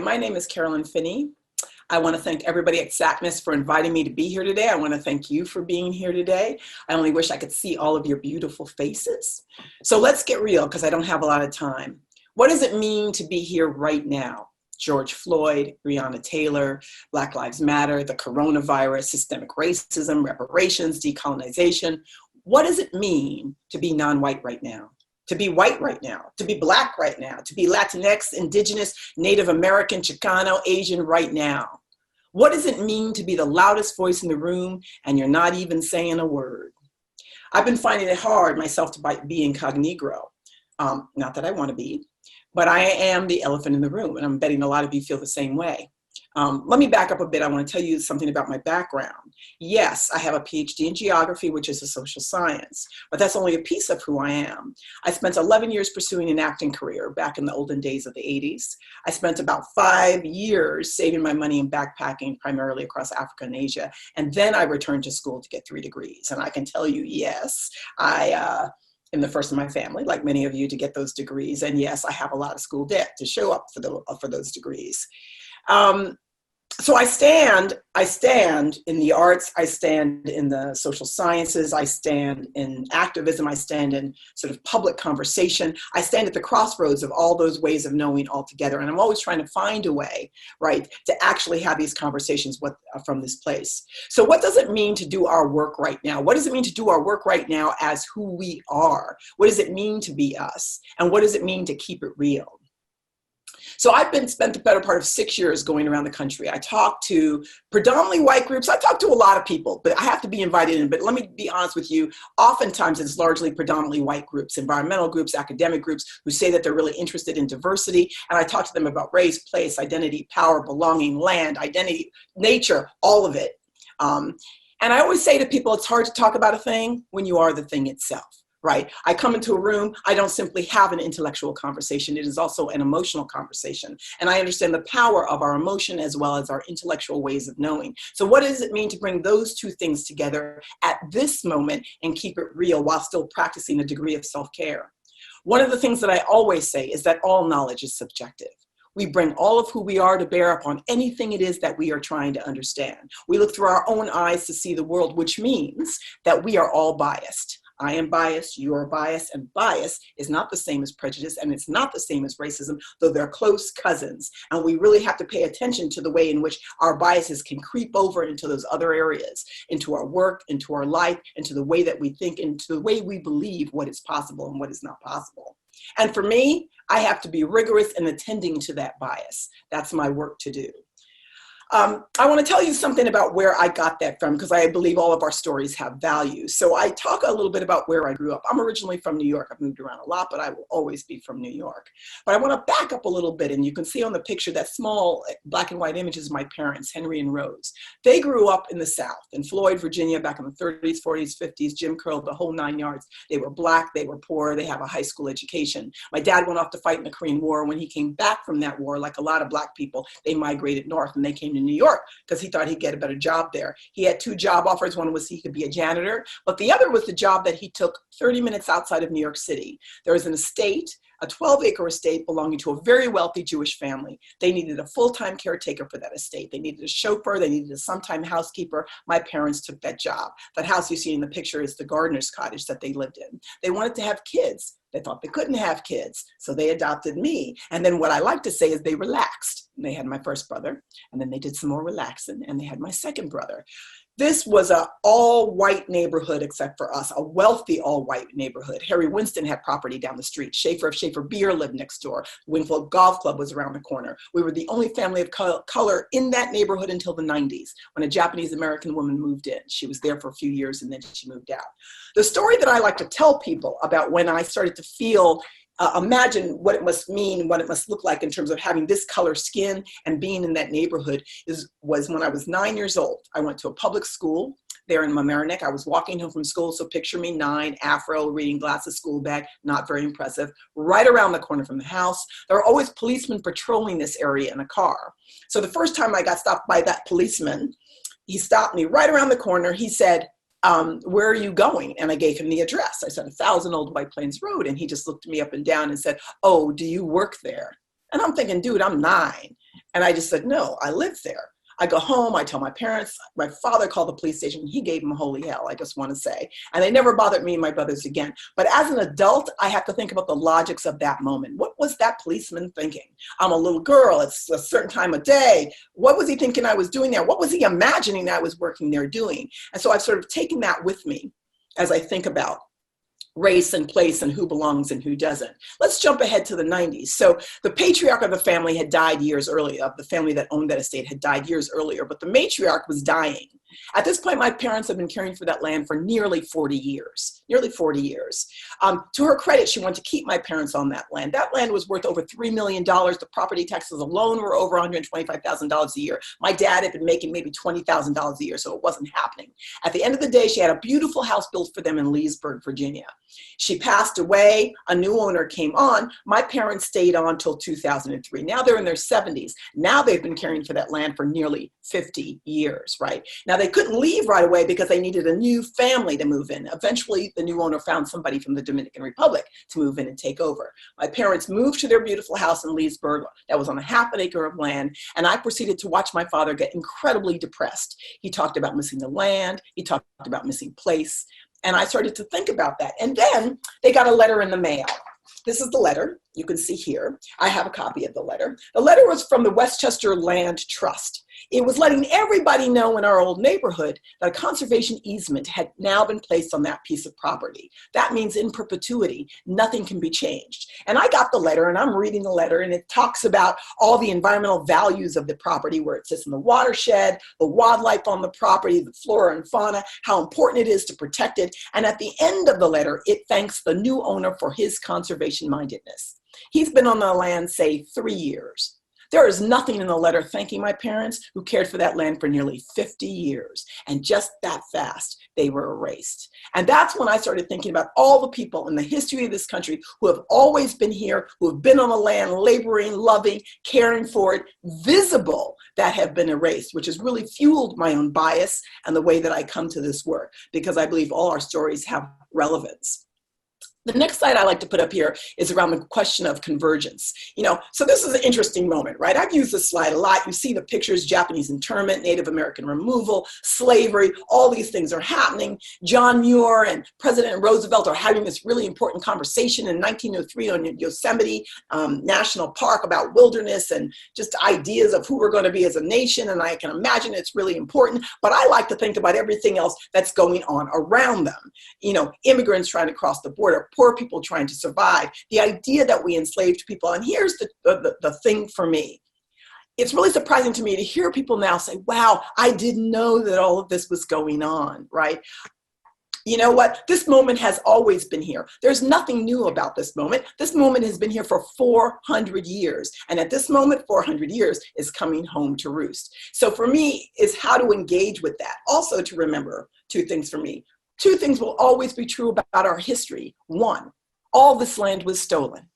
My name is Carolyn Finney. I want to thank everybody at SACNAS for inviting me to be here today. I want to thank you for being here today. I only wish I could see all of your beautiful faces. So let's get real, because I don't have a lot of time. What does it mean to be here right now? George Floyd, Breonna Taylor, Black Lives Matter, the coronavirus, systemic racism, reparations, decolonization. What does it mean to be non-white right now? To be white right now, to be Black right now, to be Latinx, Indigenous, Native American, Chicano, Asian right now? What does it mean to be the loudest voice in the room and you're not even saying a word? I've been finding it hard myself to be incognito. Not that I want to be, but I am the elephant in the room, and I'm betting a lot of you feel the same way. Let me back up a bit. I want to tell you something about my background. Yes, I have a PhD in geography, which is a social science, but that's only a piece of who I am. I spent 11 years pursuing an acting career back in the olden days of the 80s. I spent about 5 years saving my money and backpacking primarily across Africa and Asia. And then I returned to school to get 3 degrees. And I can tell you, yes, I am the first in my family, like many of you, to get those degrees. And yes, I have a lot of school debt to show up for those degrees. So I stand in the arts, I stand in the social sciences, I stand in activism, I stand in sort of public conversation. I stand at the crossroads of all those ways of knowing all together. And I'm always trying to find a way, right, to actually have these conversations from this place. So what does it mean to do our work right now? What does it mean to do our work right now as who we are? What does it mean to be us? And what does it mean to keep it real? So I've spent the better part of 6 years going around the country. I talk to predominantly white groups. I talk to a lot of people, but I have to be invited in. But let me be honest with you, oftentimes it's largely predominantly white groups, environmental groups, academic groups who say that they're really interested in diversity. And I talk to them about race, place, identity, power, belonging, land, identity, nature, all of it. And I always say to people, it's hard to talk about a thing when you are the thing itself. Right? I come into a room, I don't simply have an intellectual conversation, it is also an emotional conversation. And I understand the power of our emotion as well as our intellectual ways of knowing. So what does it mean to bring those two things together at this moment and keep it real while still practicing a degree of self-care? One of the things that I always say is that all knowledge is subjective. We bring all of who we are to bear upon anything it is that we are trying to understand. We look through our own eyes to see the world, which means that we are all biased. I am biased, you are biased, and bias is not the same as prejudice, and it's not the same as racism, though they're close cousins. And we really have to pay attention to the way in which our biases can creep over into those other areas, into our work, into our life, into the way that we think, into the way we believe what is possible and what is not possible. And for me, I have to be rigorous in attending to that bias. That's my work to do. I want to tell you something about where I got that from, because I believe all of our stories have value. So I talk a little bit about where I grew up. I'm originally from New York. I've moved around a lot, but I will always be from New York. But I want to back up a little bit, and you can see on the picture that small black and white image is my parents, Henry and Rose. They grew up in the South, in Floyd, Virginia, back in the 30s, 40s, 50s, Jim Crow, the whole 9 yards. They were Black, they were poor, they have a high school education. My dad went off to fight in the Korean War. When he came back from that war, like a lot of Black people, they migrated north, and they came to New York because he thought he'd get a better job there. He had 2 job offers. One was he could be a janitor, but the other was the job that he took 30 minutes outside of New York City. There was an estate, a 12-acre estate belonging to a very wealthy Jewish family. They needed a full-time caretaker for that estate. They needed a chauffeur. They needed a sometime housekeeper. My parents took that job. That house you see in the picture is the gardener's cottage that they lived in. They wanted to have kids. They thought they couldn't have kids, so they adopted me. And then what I like to say is they relaxed. They had my first brother, and then they did some more relaxing, and they had my second brother. This was an all-white neighborhood except for us, a wealthy all-white neighborhood. Harry Winston had property down the street. Schaefer of Schaefer Beer lived next door. Wingfield Golf Club was around the corner. We were the only family of color in that neighborhood until the 90s, when a Japanese-American woman moved in. She was there for a few years, and then she moved out. The story that I like to tell people about when I started to feel imagine what it must mean, what it must look like in terms of having this color skin and being in that neighborhood was when I was 9 years old. I went to a public school there in Mamaroneck. I was walking home from school, so picture me 9, afro, reading glasses, school bag, not very impressive. Right around the corner from the house, there were always policemen patrolling this area in a car. So the first time I got stopped by that policeman, he stopped me right around the corner. He said, where are you going? And I gave him the address. I said 1,000 Old White Plains Road. And he just looked me up and down and said, oh, do you work there? And I'm thinking, dude, I'm 9. And I just said, no, I live there. I go home, I tell my parents, my father called the police station, he gave them holy hell, I just want to say. And they never bothered me and my brothers again. But as an adult, I have to think about the logics of that moment. What was that policeman thinking? I'm a little girl, it's a certain time of day. What was he thinking I was doing there? What was he imagining I was working there doing? And so I've sort of taken that with me as I think about race and place and who belongs and who doesn't. Let's jump ahead to the 90s. So the patriarch of the family had died years earlier, of the family that owned that estate had died years earlier, but the matriarch was dying. At this point, my parents have been caring for that land for nearly 40 years, nearly 40 years. To her credit, she wanted to keep my parents on that land. That land was worth over $3 million. The property taxes alone were over $125,000 a year. My dad had been making maybe $20,000 a year, so it wasn't happening. At the end of the day, she had a beautiful house built for them in Leesburg, Virginia. She passed away, a new owner came on. My parents stayed on till 2003. Now they're in their 70s. Now they've been caring for that land for nearly 50 years, right? Now they couldn't leave right away because they needed a new family to move in. Eventually, the new owner found somebody from the Dominican Republic to move in and take over. My parents moved to their beautiful house in Leesburg that was on a half an acre of land, and I proceeded to watch my father get incredibly depressed. He talked about missing the land, he talked about missing place, and I started to think about that. And then they got a letter in the mail. This is the letter. You can see here. I have a copy of the letter. The letter was from the Westchester Land Trust. It was letting everybody know in our old neighborhood that a conservation easement had now been placed on that piece of property. That means in perpetuity, nothing can be changed. And I got the letter and I'm reading the letter and it talks about all the environmental values of the property, where it sits in the watershed, the wildlife on the property, the flora and fauna, how important it is to protect it. And at the end of the letter, it thanks the new owner for his conservation mindedness. He's been on the land, say, 3 years. There is nothing in the letter thanking my parents who cared for that land for nearly 50 years. And just that fast, they were erased. And that's when I started thinking about all the people in the history of this country who have always been here, who have been on the land, laboring, loving, caring for it, visible, that have been erased, which has really fueled my own bias and the way that I come to this work, because I believe all our stories have relevance. The next slide I like to put up here is around the question of convergence. So this is an interesting moment, right? I've used this slide a lot. You see the pictures: Japanese internment, Native American removal, slavery, all these things are happening. John Muir and President Roosevelt are having this really important conversation in 1903 on Yosemite National Park about wilderness and just ideas of who we're going to be as a nation. And I can imagine it's really important, but I like to think about everything else that's going on around them. Immigrants trying to cross the border, poor people trying to survive, the idea that we enslaved people. And here's the thing for me. It's really surprising to me to hear people now say, wow, I didn't know that all of this was going on, right? You know what? This moment has always been here. There's nothing new about this moment. This moment has been here for 400 years. And at this moment, 400 years is coming home to roost. So for me, is how to engage with that. Also to remember two things for me. Two things will always be true about our history. One, all this land was stolen.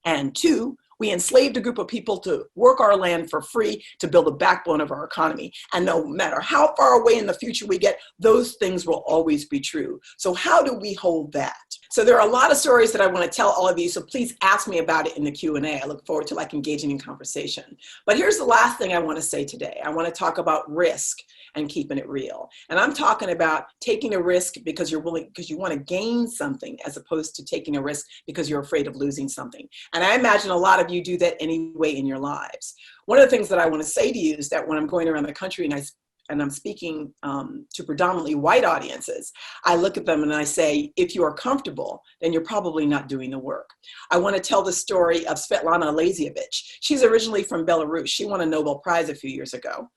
And two, we enslaved a group of people to work our land for free to build the backbone of our economy. And no matter how far away in the future we get, those things will always be true. So how do we hold that? So there are a lot of stories that I want to tell all of you, so please ask me about it in the Q&A. I look forward to engaging in conversation. But here's the last thing I want to say today. I want to talk about risk and keeping it real. And I'm talking about taking a risk because you're willing, because you want to gain something, as opposed to taking a risk because you're afraid of losing something. And I imagine a lot of you do that anyway in your lives. One of the things that I want to say to you is that when I'm going around the country and I'm speaking to predominantly white audiences, I look at them and I say, if you are comfortable, then you're probably not doing the work. I want to tell the story of Svetlana Alexievich. She's originally from Belarus. She won a Nobel Prize a few years ago.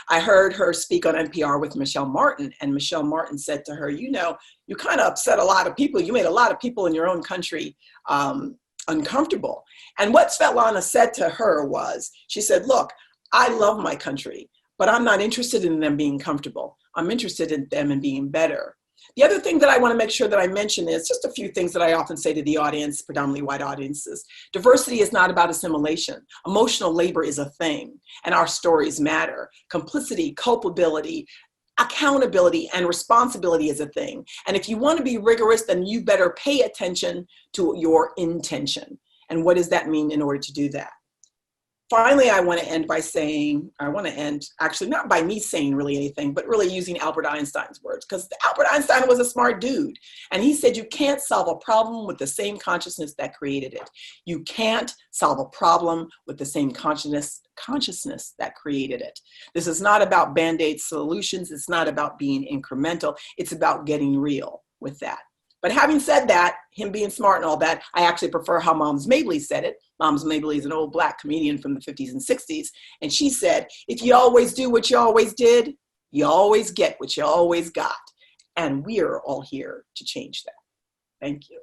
I heard her speak on NPR with Michelle Martin, and Michelle Martin said to her, you kind of upset a lot of people. You made a lot of people in your own country uncomfortable. And what Svetlana said to her was, she said, look, I love my country, but I'm not interested in them being comfortable. I'm interested in them and being better. The other thing that I want to make sure that I mention is just a few things that I often say to the audience, predominantly white audiences. Diversity is not about assimilation. Emotional labor is a thing, and our stories matter. Complicity, culpability, accountability, and responsibility is a thing. And if you want to be rigorous, then you better pay attention to your intention. And what does that mean in order to do that? finally, I want to end by saying, actually not by me saying really anything, but really using Albert Einstein's words, because Albert Einstein was a smart dude. And he said, you can't solve a problem with the same consciousness that created it. You can't solve a problem with the same consciousness that created it. This is not about Band-Aid solutions. It's not about being incremental. It's about getting real with that. But having said that, him being smart and all that, I actually prefer how Moms Mabley said it. Moms Mabley is an old Black comedian from the 50s and 60s. And she said, if you always do what you always did, you always get what you always got. And we are all here to change that. Thank you.